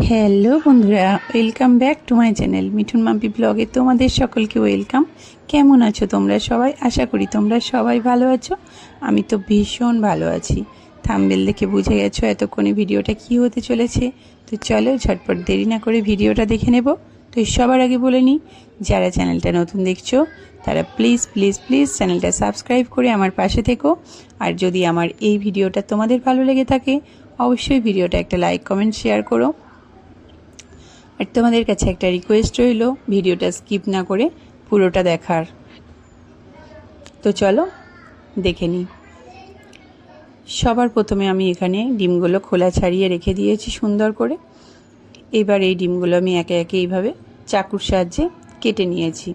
Hello বন্ধুরা, welcome back to my channel Mithun Mampi ব্লগে তোমাদের সকলকে ওয়েলকাম। কেমন আছো তোমরা সবাই? আশা করি তোমরা সবাই ভালো আছো। আমি তো ভীষণ ভালো আছি। থাম্বনেল দেখে বুঝে গেছো এতক্ষণে ভিডিওটা কি হতে চলেছে। তো চলো ঝটপট দেরি না করে ভিডিওটা দেখে নেব। তো সবার আগে বলে নিই, যারা চ্যানেলটা নতুন দেখছো তারা প্লিজ প্লিজ প্লিজ চ্যানেলটা সাবস্ক্রাইব করে আমার পাশে থেকো। আর যদি আমার এই ভিডিওটা তোমাদের ভালো লেগে থাকে অবশ্যই ভিডিওটা একটা লাইক কমেন্ট শেয়ার করো। আর তোমাদের কাছে একটা রিকোয়েস্ট রইল, ভিডিওটা স্কিপ না করে পুরোটা দেখার। তো চলো দেখে নিই। সবার প্রথমে আমি এখানে ডিমগুলো খোলা ছাড়িয়ে রেখে দিয়েছি সুন্দর করে। এবার এই ডিমগুলো আমি একে একে এইভাবে চাকুর সাহায্যে কেটে নিয়েছি।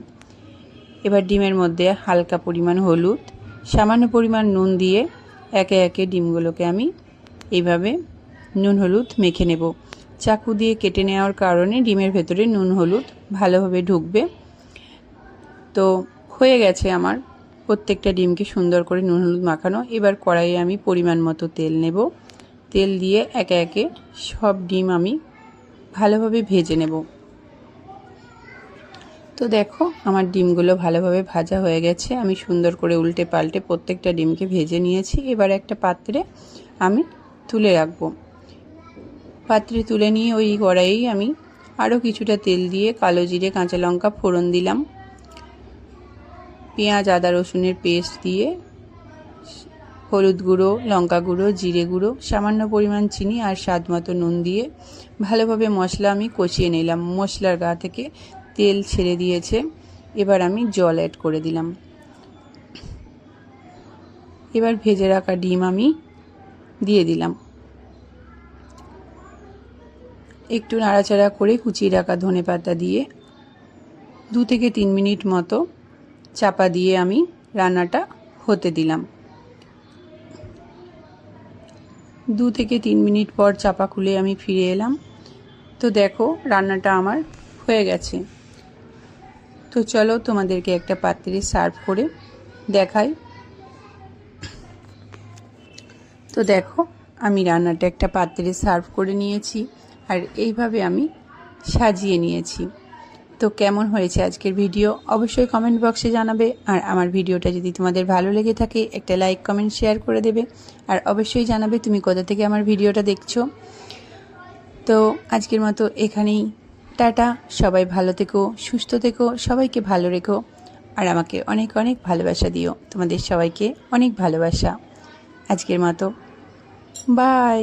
এবার ডিমের মধ্যে হালকা পরিমাণ হলুদ, সামান্য পরিমাণ নুন দিয়ে একে একে ডিমগুলোকে আমি এইভাবে নুন হলুদ মেখে নেব। চাকু দিয়ে কেটে নেওয়ার কারণে ডিমের ভেতরে নুন হলুদ ভালোভাবে ঢুকবে। তো হয়ে গেছে আমার প্রত্যেকটা ডিমকে সুন্দর করে নুন হলুদ মাখানো। এবার কড়াইয়ে আমি পরিমাণ মতো তেল নেব। তেল দিয়ে একে একে সব ডিম আমি ভালোভাবে ভেজে নেব। তো দেখো আমার ডিমগুলো ভালোভাবে ভাজা হয়ে গেছে। আমি সুন্দর করে উল্টে পাল্টে প্রত্যেকটা ডিমকে ভেজে নিয়েছি। এবার একটা পাত্রে আমি তুলে রাখবো। পাত্রে তুলে নিয়ে ওই কড়াইয়ে আমি আরও কিছুটা তেল দিয়ে কালো জিরে কাঁচা লঙ্কা ফোড়ন দিলাম। পেঁয়াজ আদা রসুনের পেস্ট দিয়ে হলুদ গুঁড়ো, লঙ্কা গুঁড়ো, জিরে গুঁড়ো, সামান্য পরিমাণ চিনি আর স্বাদ মতো নুন দিয়ে ভালোভাবে মশলা আমি কষিয়ে নিলাম। মশলার গা থেকে তেল ছেড়ে দিয়েছে। এবার আমি জল অ্যাড করে দিলাম। এবার ভেজে রাখা ডিম আমি দিয়ে দিলাম। একটু নাড়াচাড়া করে কুচিয়ে রাখা ধনেপাতা দিয়ে 2 থেকে 3 মিনিট মতো চাপা দিয়ে আমি রান্নাটা হতে দিলাম। 2 থেকে 3 মিনিট পর চাপা খুলে আমি ফিরে এলাম। তো দেখো রান্নাটা আমার হয়ে গেছে। তো চলো তোমাদেরকে একটা পাত্রে সার্ভ করে দেখাই। তো দেখো আমি রান্নাটা একটা পাত্রে সার্ভ করে নিয়েছি আর এইভাবে আমি সাজিয়ে নিয়েছি। তো কেমন হয়েছে আজকের ভিডিও অবশ্যই কমেন্ট বক্সে জানাবে। আর আমার ভিডিওটা যদি তোমাদের ভালো লেগে থাকে একটা লাইক কমেন্ট শেয়ার করে দেবে। আর অবশ্যই জানাবে তুমি কোথা থেকে আমার ভিডিওটা দেখছো। তো আজকের মতো এখানেই টাটা। সবাই ভালো থেকো, সুস্থ থেকো, সবাইকে ভালো রেখো আর আমাকে অনেক অনেক ভালোবাসা দিও। তোমাদের সবাইকে অনেক ভালোবাসা। আজকের মতো বাই।